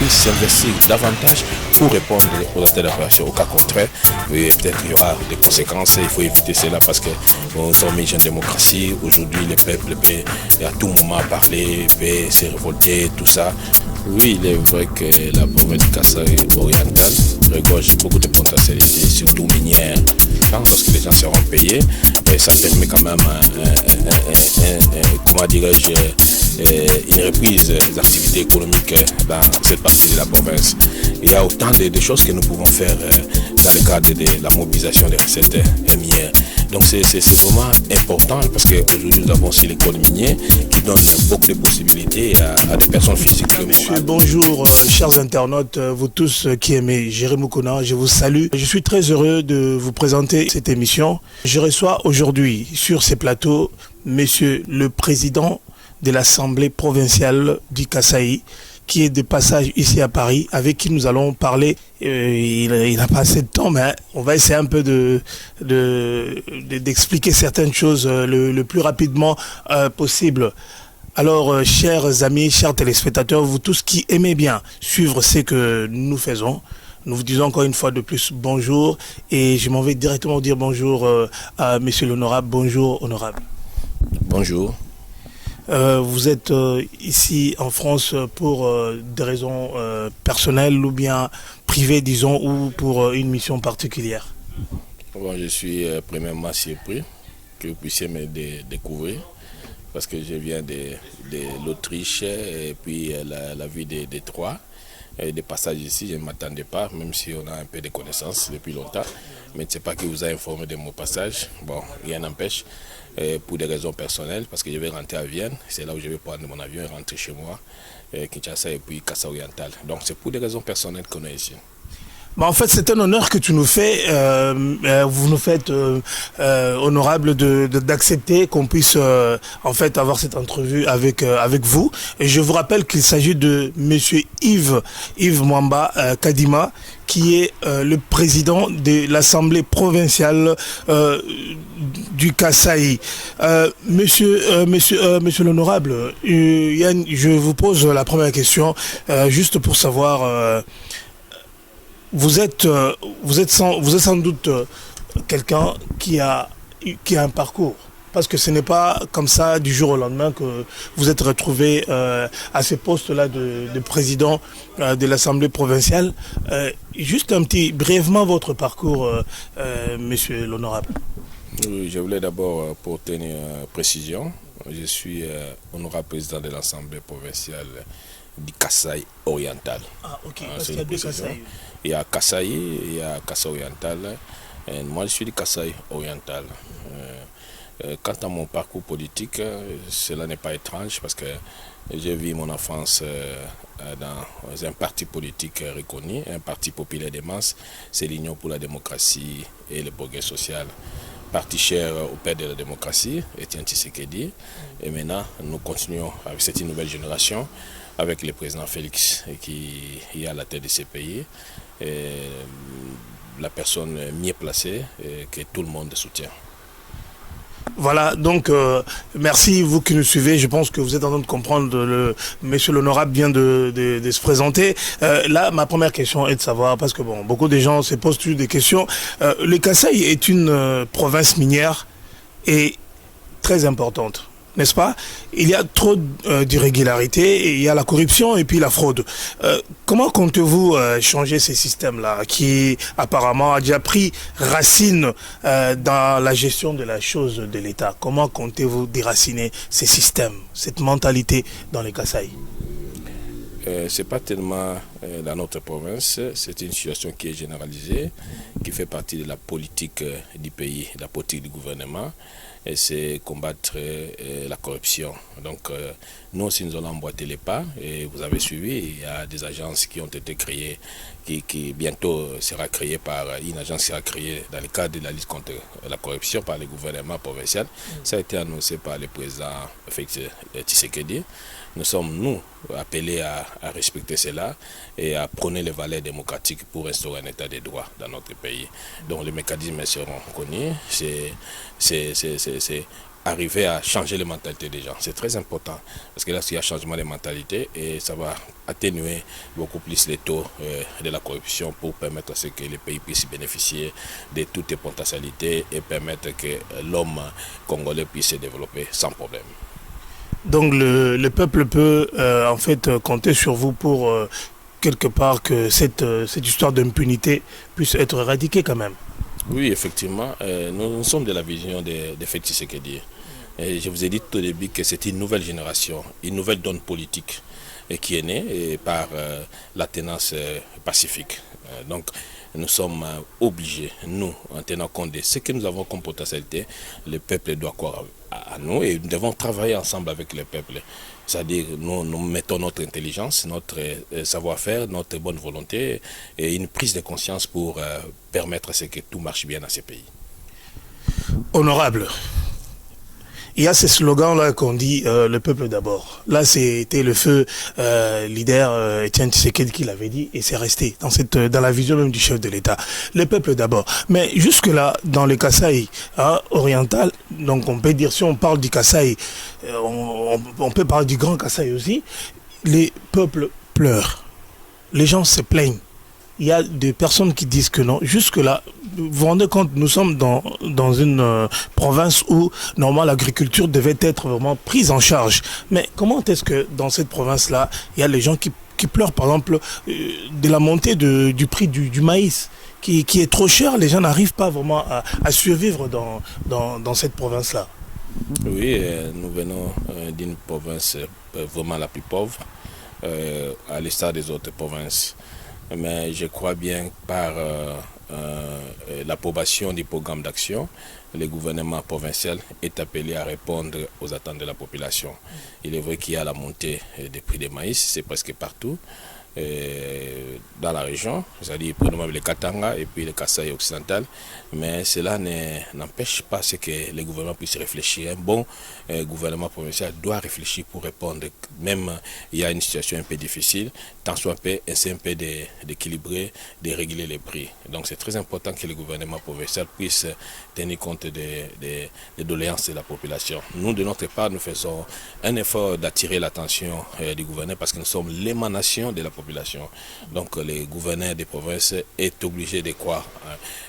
puisse s'investir davantage pour répondre aux attentes de la population. Au cas contraire, peut-être qu'il y aura des conséquences. Il faut éviter cela parce que nous sommes une jeune démocratie. Aujourd'hui, le peuple peut à tout moment parler, peut se révolter, tout ça. Oui, il est vrai que la province du Kasaï oriental regorge beaucoup de potentialités, surtout minières. Lorsque les gens seront payés, et ça permet quand même, comment dirais-je, une reprise des activités économiques dans cette partie de la province. Il y a autant de choses que nous pouvons faire dans le cadre de la mobilisation des recettes minières. Donc c'est vraiment important parce qu'aujourd'hui nous avons aussi l'école minière qui donne beaucoup de possibilités à des personnes physiques. Monsieur, bonjour chers internautes, vous tous qui aimez Jérémy Moukona, je vous salue. Je suis très heureux de vous présenter cette émission. Je reçois aujourd'hui sur ces plateaux monsieur le président de l'Assemblée provinciale du Kasaï, qui est de passage ici à Paris, avec qui nous allons parler. Il n'a pas assez de temps, mais on va essayer un peu d'expliquer certaines choses le plus rapidement possible. Alors, chers amis, chers téléspectateurs, vous tous qui aimez bien suivre ce que nous faisons, nous vous disons encore une fois de plus bonjour, et je m'en vais directement dire bonjour à monsieur l'honorable. Bonjour, honorable. Bonjour. Vous êtes ici en France pour des raisons personnelles ou bien privées, disons, ou pour une mission particulière? Bon, je suis premièrement surpris que vous puissiez me découvrir parce que je viens de l'Autriche et puis la ville de Détroit. Et des passages ici, je ne m'attendais pas, même si on a un peu de connaissances depuis longtemps. Mais je ne sais pas qui vous a informé de mon passage. Bon, rien n'empêche. Pour des raisons personnelles, parce que je vais rentrer à Vienne, c'est là où je vais prendre mon avion et rentrer chez moi, Kinshasa et puis Kasaï oriental. Donc c'est pour des raisons personnelles qu'on est ici. Bah en fait, c'est un honneur que tu nous fais. Vous nous faites honorable d'accepter qu'on puisse en fait avoir cette entrevue avec vous. Et je vous rappelle qu'il s'agit de monsieur Yves Mwamba Kadima, qui est le président de l'Assemblée provinciale du Kasaï. Monsieur l'honorable, Yann, je vous pose la première question, juste pour savoir. Vous êtes sans doute quelqu'un qui a un parcours, parce que ce n'est pas comme ça du jour au lendemain que vous êtes retrouvé à ce poste-là de président de l'Assemblée provinciale. Juste brièvement votre parcours, monsieur l'honorable. Oui, je voulais d'abord porter une précision. Je suis honorable président de l'Assemblée provinciale du Kasaï oriental. Ah, ok, parce qu'il y a deux Kasaï. Il y a Kasaï, il y a Kasaï oriental. Et moi, je suis du Kasaï oriental. Quant à mon parcours politique, cela n'est pas étrange parce que j'ai vécu mon enfance dans un parti politique reconnu, un parti populaire des masses, c'est l'Union pour la démocratie et le progrès social. Parti cher au père de la démocratie, Etienne Tshisekedi. Et maintenant, nous continuons avec cette nouvelle génération, avec le président Félix qui est à la tête de ce pays. Et la personne mieux placée que tout le monde soutient. Voilà, donc merci vous qui nous suivez. Je pense que vous êtes en train de comprendre. Monsieur l'honorable vient de se présenter. Là, ma première question est de savoir, parce que bon, beaucoup de gens se posent des questions. Le Kasaï est une province minière et très importante, n'est-ce pas? Il y a trop d'irrégularités, il y a la corruption et puis la fraude. Comment comptez-vous changer ces systèmes-là qui apparemment a déjà pris racine dans la gestion de la chose de l'État? Comment comptez-vous déraciner ces systèmes, cette mentalité dans les Kasaï? Ce n'est pas tellement dans notre province, c'est une situation qui est généralisée, qui fait partie de la politique du pays, de la politique du gouvernement. Et c'est combattre la corruption. Donc nous aussi nous allons emboîter les pas et vous avez suivi, il y a des agences qui ont été créées, qui bientôt sera créée par une agence qui sera créée dans le cadre de la lutte contre la corruption par le gouvernement provincial. Ça a été annoncé par le président Félix Tshisekedi. Nous sommes, nous, appeler à respecter cela et à prôner les valeurs démocratiques pour instaurer un état de droit dans notre pays. Donc les mécanismes seront connus, c'est arriver à changer les mentalités des gens. C'est très important parce que là, il y a changement de mentalité et ça va atténuer beaucoup plus les taux de la corruption pour permettre à ce que les pays puissent bénéficier de toutes les potentialités et permettre que l'homme congolais puisse se développer sans problème. Donc le peuple peut en fait compter sur vous pour quelque part que cette histoire d'impunité puisse être éradiquée quand même. Oui, effectivement, nous sommes de la vision de Félix Tshisekedi. Et je vous ai dit tout au début que c'est une nouvelle génération, une nouvelle donne politique qui est née par la tenance pacifique. Donc nous sommes obligés, nous, en tenant compte de ce que nous avons comme potentialité, le peuple doit croire à nous et nous devons travailler ensemble avec le peuple. C'est-à-dire nous mettons notre intelligence, notre savoir-faire, notre bonne volonté et une prise de conscience pour permettre à ce que tout marche bien dans ces pays. Honorable, il y a ces slogans-là qu'on dit le peuple d'abord. Là, c'était le feu leader Étienne Tshisekedi qui l'avait dit et c'est resté dans la vision même du chef de l'État. Le peuple d'abord. Mais jusque-là, dans le Kasaï oriental, donc on peut dire, si on parle du Kasaï, on peut parler du Grand Kasaï aussi, les peuples pleurent. Les gens se plaignent. Il y a des personnes qui disent que non. Jusque-là, vous vous rendez compte, nous sommes dans une province où, normalement, l'agriculture devait être vraiment prise en charge. Mais comment est-ce que, dans cette province-là, il y a les gens qui pleurent, par exemple, de la montée du prix du maïs, qui est trop cher, les gens n'arrivent pas vraiment à survivre dans cette province-là. Oui, nous venons d'une province vraiment la plus pauvre, à l'instar des autres provinces. Mais je crois bien que par l'approbation du programme d'action, le gouvernement provincial est appelé à répondre aux attentes de la population. Il est vrai qu'il y a la montée des prix des maïs, c'est presque partout dans la région, c'est-à-dire prenons même le Katanga et puis le Kasaï occidental, mais cela n'empêche pas ce que le gouvernement puisse réfléchir. Un bon gouvernement provincial doit réfléchir pour répondre, même il y a une situation un peu difficile, tant soit un peu, essayer un peu d'équilibrer, de régler les prix. Donc c'est très important que le gouvernement provincial puisse tenir compte des doléances de la population. Nous, de notre part, nous faisons un effort d'attirer l'attention du gouvernement parce que nous sommes l'émanation de la population. Donc le gouverneur des provinces est obligé de croire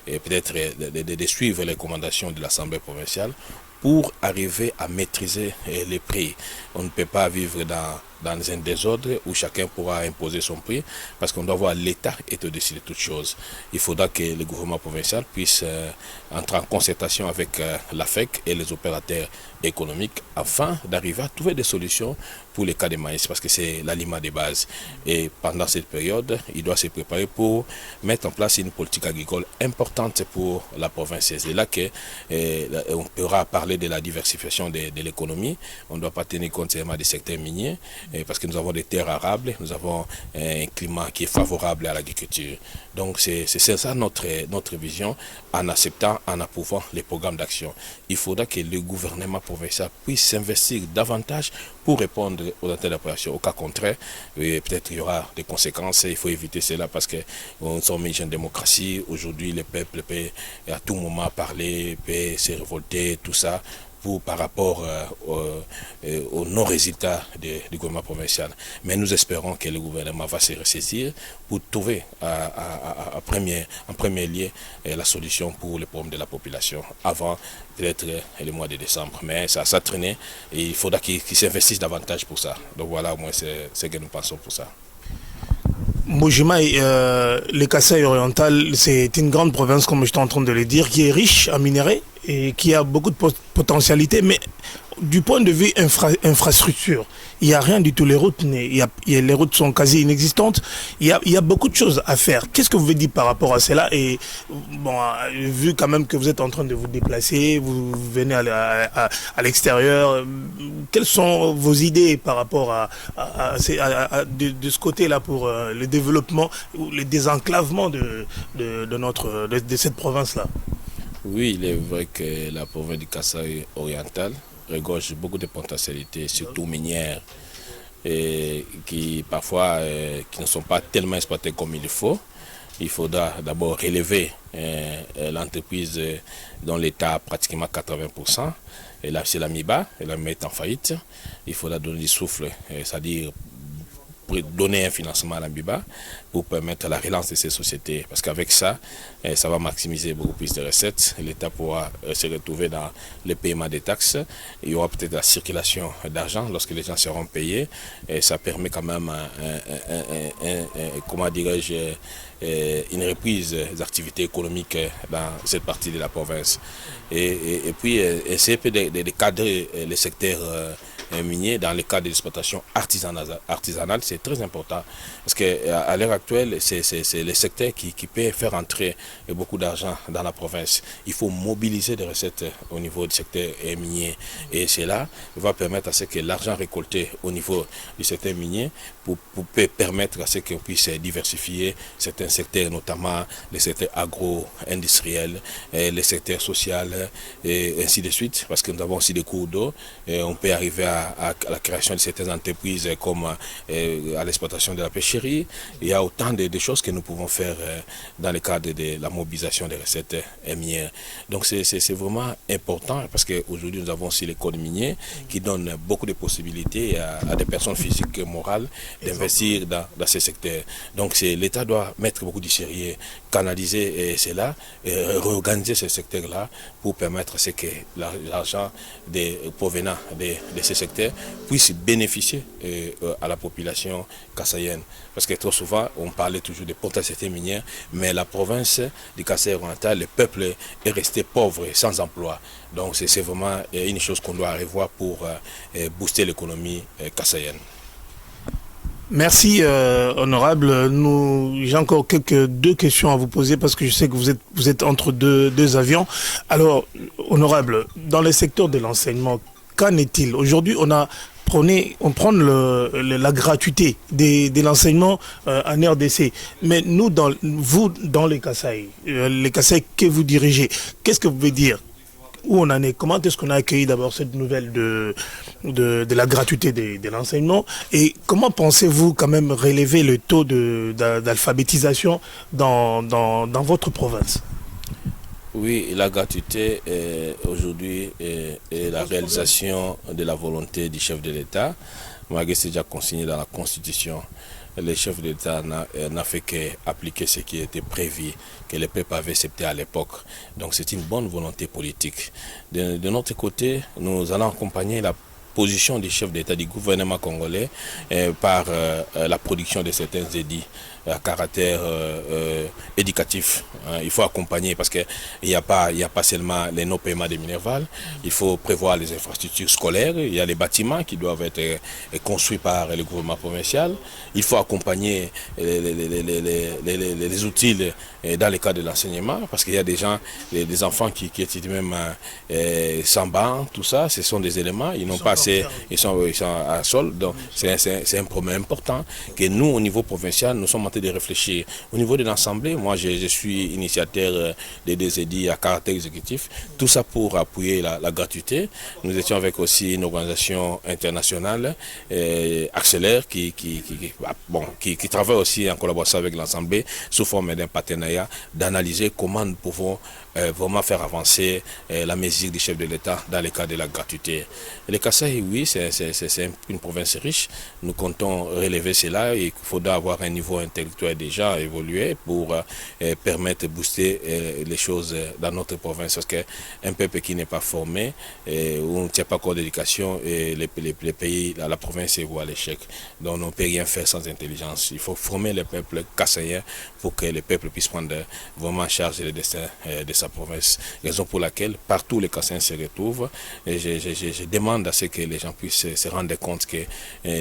et peut-être de suivre les recommandations de l'Assemblée provinciale pour arriver à maîtriser les prix. On ne peut pas vivre dans un désordre où chacun pourra imposer son prix parce qu'on doit voir l'État est au-dessus de toutes choses. Il faudra que le gouvernement provincial puisse entrer en concertation avec l'AFEC et les opérateurs économiques afin d'arriver à trouver des solutions pour les cas de maïs parce que c'est l'aliment de base. Et pendant cette période, il doit se préparer pour mettre en place une politique agricole importante pour la province. C'est là qu'on pourra parler de la diversification de l'économie. On ne doit pas tenir compte seulement des secteurs miniers parce que nous avons des terres arables, nous avons un climat qui est favorable à l'agriculture. Donc c'est ça notre vision en acceptant, en approuvant les programmes d'action. Il faudra que le gouvernement provincial puisse s'investir davantage pour répondre aux attentes de la population. Au cas contraire, peut-être il y aura des conséquences. Il faut éviter cela parce que nous sommes une démocratie. Aujourd'hui, le peuple peut à tout moment parler, peut se révolter, tout ça. Par rapport au non-résultat du gouvernement provincial. Mais nous espérons que le gouvernement va se ressaisir pour trouver en premier lieu la solution pour les problèmes de la population avant peut-être le mois de décembre. Mais ça a traîné et il faudra qu'ils s'investissent davantage pour ça. Donc voilà, moi c'est ce que nous pensons pour ça. Mbuji-Mayi, le Kasaï oriental, c'est une grande province, comme j'étais en train de le dire, qui est riche en minerais et qui a beaucoup de potentialités, mais du point de vue infrastructure, il n'y a rien du tout. Les routes, les routes sont quasi inexistantes. Il y a beaucoup de choses à faire. Qu'est-ce que vous voulez dire par rapport à cela? Et bon, vu quand même que vous êtes en train de vous déplacer, vous venez à l'extérieur, quelles sont vos idées par rapport de ce côté-là pour le développement ou le désenclavement de cette province-là? Oui, il est vrai que la province du Kasaï oriental regorge beaucoup de potentialités, surtout minières. qui parfois qui ne sont pas tellement exploités comme il faut. Il faudra d'abord relever l'entreprise dont l'État a pratiquement 80%. Et là, c'est la MIBA, et la MIBA est en faillite. Il faudra donner du souffle, c'est-à-dire donner un financement à la MIBA pour permettre la relance de ces sociétés. Parce qu'avec ça, ça va maximiser beaucoup plus de recettes. L'État pourra se retrouver dans le paiement des taxes. Il y aura peut-être la circulation d'argent lorsque les gens seront payés. Et ça permet quand même, comment dirais-je, une reprise des activités économiques dans cette partie de la province. Et puis, essayer de cadrer les secteurs miniers dans le cadre de l'exploitation artisanale, c'est très important. Parce qu'à l'heure actuelle, c'est le secteur qui peut faire entrer beaucoup d'argent dans la province. Il faut mobiliser des recettes au niveau du secteur minier. Et cela va permettre à ce que l'argent récolté au niveau du secteur minier pour permettre à ce qu'on puisse diversifier certains secteurs, notamment les secteurs agro-industriels, les secteurs sociaux et ainsi de suite. Parce que nous avons aussi des cours d'eau. On peut arriver à la création de certaines entreprises comme à l'exploitation de la pêcherie. Il y a autant de choses que nous pouvons faire dans le cadre de la mobilisation des recettes minières. Donc c'est vraiment important parce qu'aujourd'hui nous avons aussi les codes miniers qui donnent beaucoup de possibilités à des personnes physiques et morales d'investir dans ces secteurs. Donc l'État doit mettre beaucoup de sérieux, canaliser cela, réorganiser ces secteurs-là pour permettre à ce que l'argent provenant de ces secteurs puisse bénéficier à la population kassaïenne. Parce que trop souvent, on parlait toujours de potentialité minière, mais la province du Kasaï oriental, le peuple est resté pauvre et sans emploi. Donc c'est vraiment une chose qu'on doit revoir pour booster l'économie kassaïenne. Merci, honorable. J'ai encore deux questions à vous poser parce que je sais que vous êtes entre deux avions. Alors, honorable, dans le secteur de l'enseignement, qu'en est-il? Aujourd'hui, on prend la gratuité de l'enseignement en RDC. Mais nous, vous, dans les Kasaï que vous dirigez, qu'est-ce que vous pouvez dire? Où on en est? Comment est-ce qu'on a accueilli d'abord cette nouvelle de la gratuité de l'enseignement? Et comment pensez-vous quand même relever le taux d'alphabétisation dans votre province? Oui, la gratuité aujourd'hui est la réalisation de la volonté du chef de l'État. Malgré c'est déjà consigné dans la Constitution. Le chef de l'État n'a fait qu'appliquer ce qui était prévu, que le peuple avait accepté à l'époque. Donc c'est une bonne volonté politique. De notre côté, nous allons accompagner la position du chef d'État du gouvernement congolais par la production de certains édits à caractère éducatif. Il faut accompagner parce qu'il n'y a pas seulement les non-paiements des Minerval, il faut prévoir les infrastructures scolaires, il y a les bâtiments qui doivent être construits par le gouvernement provincial, il faut accompagner les outils dans le cadre de l'enseignement parce qu'il y a des gens, des enfants qui étudient même sans banc, tout ça, ce sont des éléments, ils n'ont pas assez, ils sont à sol, donc c'est un problème important que nous au niveau provincial, nous sommes de réfléchir. Au niveau de l'Assemblée, moi je suis initiateur des deux édits à caractère exécutif, tout ça pour appuyer la gratuité. Nous étions avec aussi une organisation internationale, Accélère, qui travaille aussi en collaboration avec l'Assemblée sous forme d'un partenariat, d'analyser comment nous pouvons vraiment faire avancer la mesure du chef de l'État dans le cadre de la gratuité. Le Kasaï, oui, c'est une province riche. Nous comptons relever cela et il faudra avoir un niveau intellectuel déjà évolué pour permettre de booster les choses dans notre province. Parce qu'un peuple qui n'est pas formé, où on ne tient pas compte d'éducation, les pays, la province est vouée à l'échec. Donc on ne peut rien faire sans intelligence. Il faut former le peuple kassaïen pour que le peuple puisse prendre vraiment en charge le destin de sa province. Raison pour laquelle partout les Kassaïens se retrouvent. Et je demande à ce que les gens puissent se rendre compte que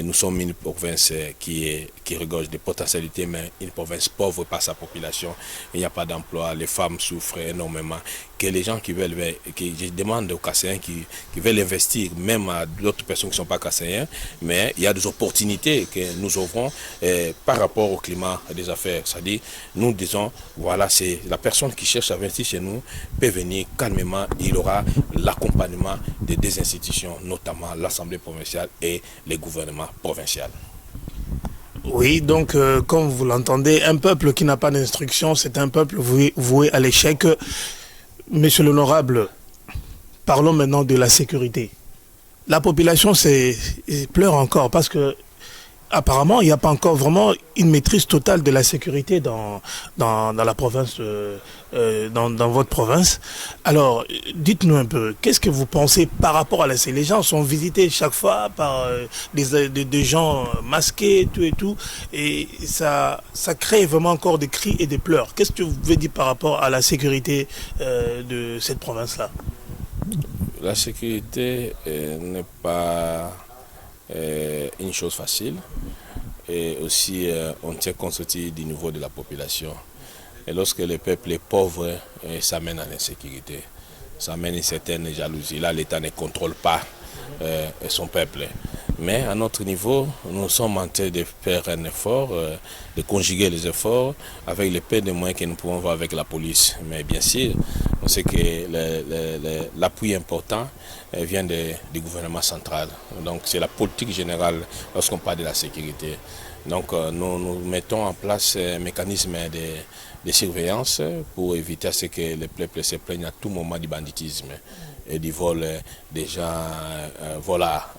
nous sommes une province qui regorge de potentialités, mais une province pauvre par sa population. Il n'y a pas d'emploi, les femmes souffrent énormément. Que les gens je demande aux Kassaïens qui veulent investir, même à d'autres personnes qui ne sont pas Kassaïens, mais il y a des opportunités que nous ouvrons par rapport au climat des affaires. C'est-à-dire, nous disons, voilà, c'est la personne qui cherche à investir chez nous, nous peut venir calmement. Il aura l'accompagnement des deux institutions, notamment l'Assemblée provinciale et les gouvernements provinciaux. Oui, donc comme vous l'entendez, un peuple qui n'a pas d'instruction, c'est un peuple voué à l'échec. Monsieur l'honorable, parlons maintenant de la sécurité. La population pleure encore parce que apparemment, il n'y a pas encore vraiment une maîtrise totale de la sécurité dans la province, dans votre province. Alors, dites-nous un peu, qu'est-ce que vous pensez par rapport à la... Les gens sont visités chaque fois par des gens masqués, tout et tout, et ça crée vraiment encore des cris et des pleurs. Qu'est-ce que vous pouvez dire par rapport à la sécurité de cette province-là? La sécurité n'est pas une chose facile, et aussi on tient compte aussi du niveau de la population. Et lorsque le peuple est pauvre, ça mène à l'insécurité, ça mène à une certaine jalousie. Là, l'État ne contrôle pas son peuple. Mais à notre niveau, nous sommes en train de faire un effort, de conjuguer les efforts avec le peu de moyens que nous pouvons avoir avec la police. Mais bien sûr, on sait que l'appui important vient du gouvernement central. Donc c'est la politique générale lorsqu'on parle de la sécurité. Donc nous mettons en place un mécanisme de surveillance pour éviter à ce que le peuple se plaigne à tout moment du banditisme et du vol des gens voilà,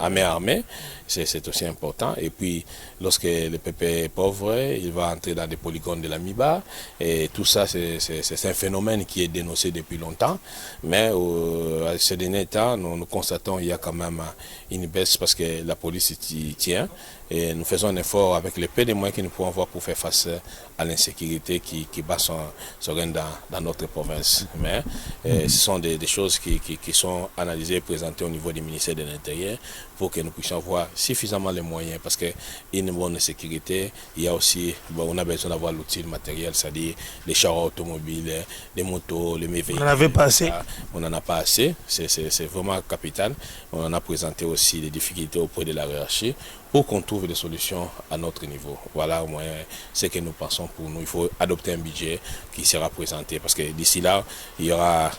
à main armée. C'est aussi important. Et puis, lorsque le peuple est pauvre, il va entrer dans des polygones de l'AMIBA. Et tout ça, c'est un phénomène qui est dénoncé depuis longtemps. Mais à ce dernier temps, nous constatons qu'il y a quand même une baisse parce que la police y tient. Et nous faisons un effort avec les peu de moyens que nous pouvons avoir pour faire face à l'insécurité qui bat son règne dans notre province. Mais ce sont des choses qui sont analysées et présentées au niveau du ministère de l'Intérieur pour que nous puissions avoir suffisamment les moyens. Parce qu'une bonne sécurité, il y a aussi, on a besoin d'avoir l'outil matériel, c'est-à-dire les chars automobiles, les motos, les véhicules. On n'en avait pas assez. On n'en a pas assez, c'est vraiment capital. On en a présenté aussi des difficultés auprès de la hiérarchie pour qu'on trouve des solutions à notre niveau. Voilà au moins ce que nous pensons pour nous. Il faut adopter un budget qui sera présenté parce que d'ici là, il y aura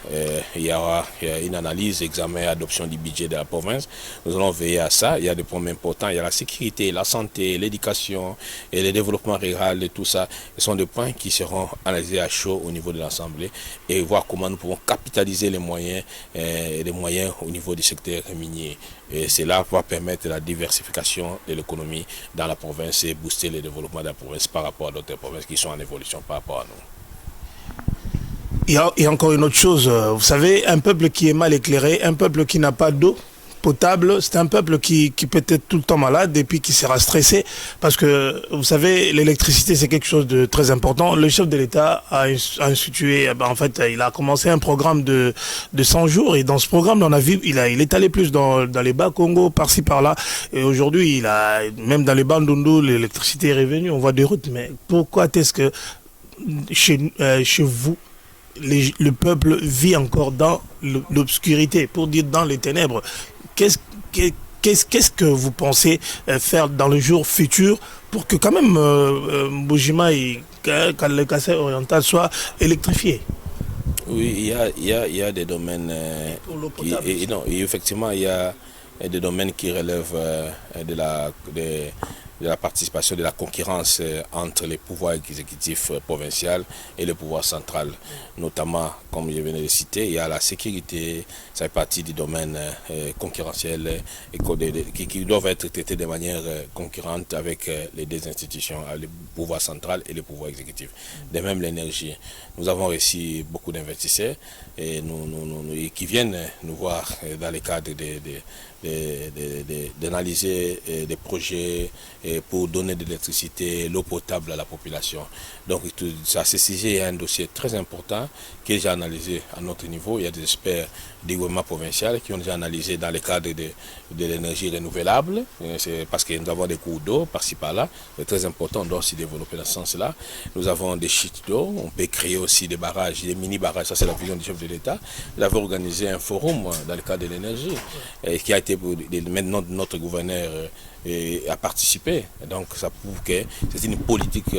une analyse, examen, adoption du budget de la province. Nous allons veiller à ça. Il y a des points importants. Il y a la sécurité, la santé, l'éducation et le développement rural et tout ça. Ce sont des points qui seront analysés à chaud au niveau de l'Assemblée et voir comment nous pouvons capitaliser les moyens au niveau du secteur minier. Et cela va permettre la diversification de l'économie dans la province et booster le développement de la province par rapport à d'autres provinces qui sont en évolution par rapport à nous. Il y a encore une autre chose, vous savez, un peuple qui est mal éclairé, un peuple qui n'a pas d'eau potable, c'est un peuple qui peut être tout le temps malade et puis qui sera stressé parce que, vous savez, l'électricité c'est quelque chose de très important. Le chef de l'État a institué, en fait, il a commencé un programme de 100 jours et dans ce programme, on a vu, il est allé plus dans les bas Congo, par-ci, par-là et aujourd'hui, même dans les Bandundu, l'électricité est revenue, on voit des routes, mais pourquoi est-ce que chez vous, le peuple vit encore dans l'obscurité, pour dire dans les ténèbres? Qu'est-ce que vous pensez faire dans le jour futur pour que quand même Mbujima et le Kasaï oriental soit électrifié? Oui, il y a des domaines effectivement il y a des domaines qui relèvent de la participation, de la concurrence entre les pouvoirs exécutifs provinciaux et le pouvoir central. Notamment, comme je venais de citer, il y a la sécurité, ça fait partie du domaine concurrentiel qui doivent être traités de manière concurrente avec les deux institutions, le pouvoir central et le pouvoir exécutif. De même l'énergie. Nous avons reçu beaucoup d'investisseurs et qui viennent nous voir dans le cadre d'analyser des projets pour donner de l'électricité, l'eau potable à la population. Donc à ce sujet, il y a un dossier très important qui est déjà analysé à notre niveau. Il y a des experts du gouvernement provincial qui ont déjà analysé dans le cadre de l'énergie renouvelable. C'est parce que nous avons des cours d'eau par-ci par-là. C'est très important, on doit aussi développer dans ce sens-là. Nous avons des chutes d'eau, on peut créer aussi des barrages, des mini-barrages. Ça, c'est la vision du chef de l'État. Nous avons organisé un forum dans le cadre de l'énergie qui a été maintenant notre gouverneur a participé réalité. Donc ça prouve que c'est une politique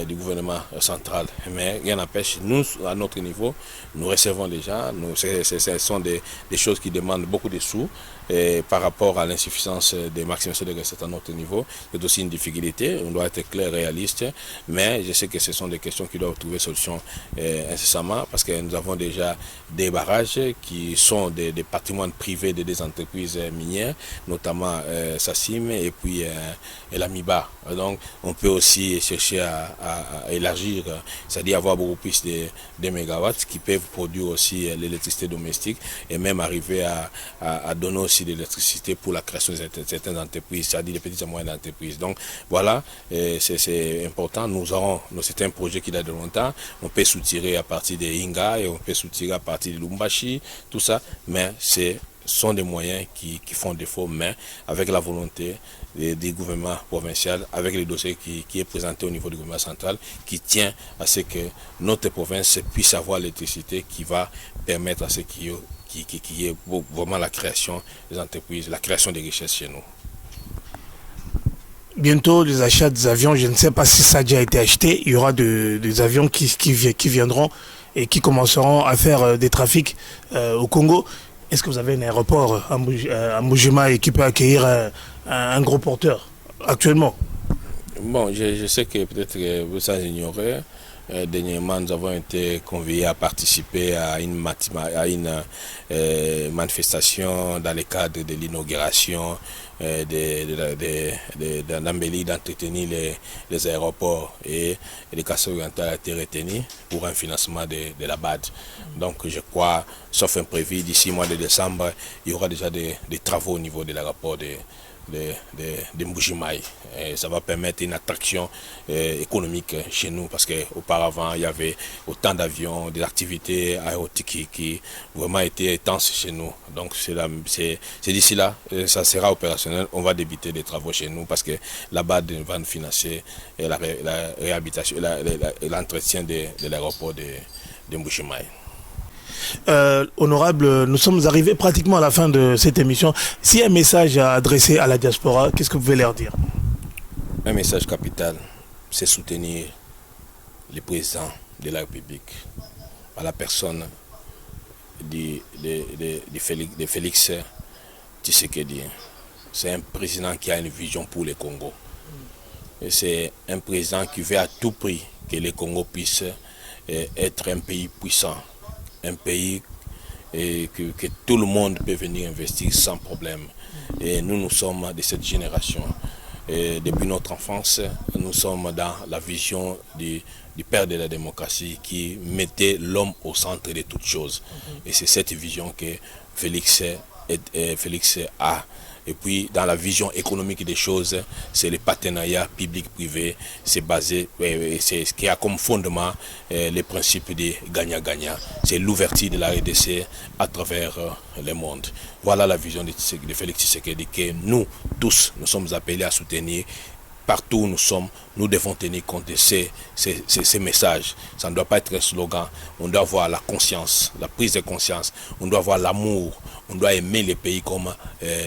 du gouvernement central. Mais rien n'empêche, nous, à notre niveau, nous recevons les gens. Ce sont des choses qui demandent beaucoup de sous. Et par rapport à l'insuffisance des maximisations de recettes à notre niveau, c'est aussi une difficulté. On doit être clair, réaliste. Mais je sais que ce sont des questions qui doivent trouver solution incessamment parce que nous avons déjà des barrages qui sont des patrimoines privés des entreprises minières, notamment Sassim et puis l'Amiba. Donc on peut aussi chercher à élargir, c'est-à-dire avoir beaucoup plus de mégawatts qui peuvent produire aussi l'électricité domestique et même arriver à donner aussi de l'électricité pour la création de certaines entreprises, c'est-à-dire des petites et moyennes entreprises. Donc voilà, c'est important. C'est un projet qui date de longtemps. On peut soutirer à partir de Inga et on peut soutirer à partir de Lumbashi, tout ça, mais ce sont des moyens qui font défaut, mais avec la volonté du gouvernement provincial, avec les dossiers qui est présenté au niveau du gouvernement central, qui tient à ce que notre province puisse avoir l'électricité qui va permettre à ce qui est vraiment la création des entreprises, la création des richesses chez nous. Bientôt, les achats des avions, je ne sais pas si ça a déjà été acheté, il y aura des avions qui viendront et qui commenceront à faire des trafics au Congo. Est-ce que vous avez un aéroport à Mbuji-Mayi qui peut accueillir un gros porteur actuellement? Bon, je sais que peut-être que vous ça ignorez. Dernièrement, nous avons été conviés à participer à une manifestation dans le cadre de l'inauguration d'Ambeli d'entretenir les aéroports et le Kassai oriental a été retenu pour un financement de la BAD. Donc je crois, sauf imprévu, d'ici le mois de décembre, il y aura déjà des travaux au niveau de l'aéroport de Mbuji-Mayi. Ça va permettre une attraction économique chez nous parce qu'auparavant il y avait autant d'avions, des activités aéronautiques qui vraiment étaient intenses chez nous. Donc c'est d'ici là, ça sera opérationnel, on va débuter des travaux chez nous parce que là-bas va nous financer la réhabilitation, l'entretien de l'aéroport de Mbuji-Mayi. Honorable, nous sommes arrivés pratiquement à la fin de cette émission. S'il y a un message à adresser à la diaspora, qu'est-ce que vous pouvez leur dire? Un message capital, c'est soutenir le président de la République, à la personne de Félix Tshisekedi. C'est un président qui a une vision pour le Congo. Et c'est un président qui veut à tout prix que le Congo puisse être un pays puissant. Un pays que tout le monde peut venir investir sans problème. Et nous sommes de cette génération. Et depuis notre enfance, nous sommes dans la vision du père de la démocratie qui mettait l'homme au centre de toutes choses. Et c'est cette vision que Félix a. Et puis, dans la vision économique des choses, c'est le partenariat public-privé. C'est basé, c'est ce qui a comme fondement les principes de gagnant-gagnant. C'est l'ouverture de la RDC à travers le monde. Voilà la vision de Félix Tshisekedi que nous, tous, nous sommes appelés à soutenir. Partout où nous sommes, nous devons tenir compte de ces messages. Ça ne doit pas être un slogan. On doit avoir la conscience, la prise de conscience. On doit avoir l'amour. On doit aimer les pays comme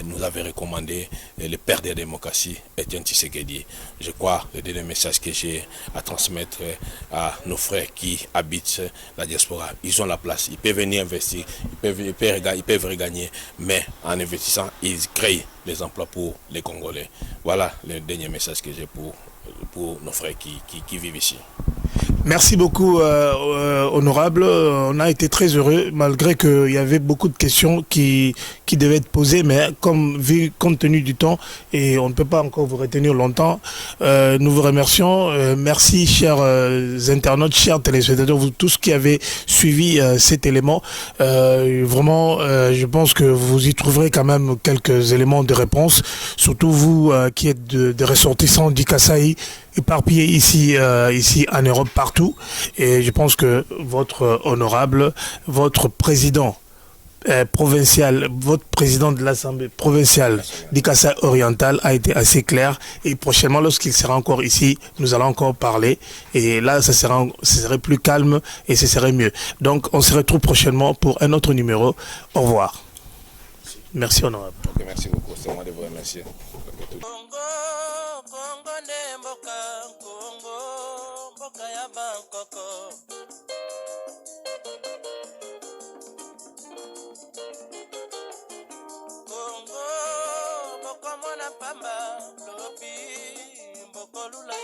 nous avait recommandé le père de la démocratie, Étienne Tshisekedi. Je crois que le dernier message que j'ai à transmettre à nos frères qui habitent la diaspora, ils ont la place. Ils peuvent venir investir, ils peuvent regagner, mais en investissant, ils créent les emplois pour les Congolais. Voilà le dernier message que j'ai pour nos frères qui vivent ici. Merci beaucoup, honorable. On a été très heureux, malgré qu'il y avait beaucoup de questions qui devaient être posées, mais compte tenu du temps, et on ne peut pas encore vous retenir longtemps, nous vous remercions. Merci, chers internautes, chers téléspectateurs, vous tous qui avez suivi cet élément. Vraiment, je pense que vous y trouverez quand même quelques éléments de réponse, surtout vous qui êtes des ressortissants du Kasaï, éparpillés ici en Europe, partout. Et je pense que votre honorable, votre président provincial, votre président de l'Assemblée provinciale du Kasaï oriental a été assez clair. Et prochainement, lorsqu'il sera encore ici, nous allons encore parler. Et là, ce serait plus calme et ce serait mieux. Donc, on se retrouve prochainement pour un autre numéro. Au revoir. Merci, honorable. Okay, merci beaucoup. C'est moi de vous remercier. Okay. Congo, Congo ne mboka, Congo, mboka ya Bangkoko. Congo, mboko mona pamba, lobi, mboko lula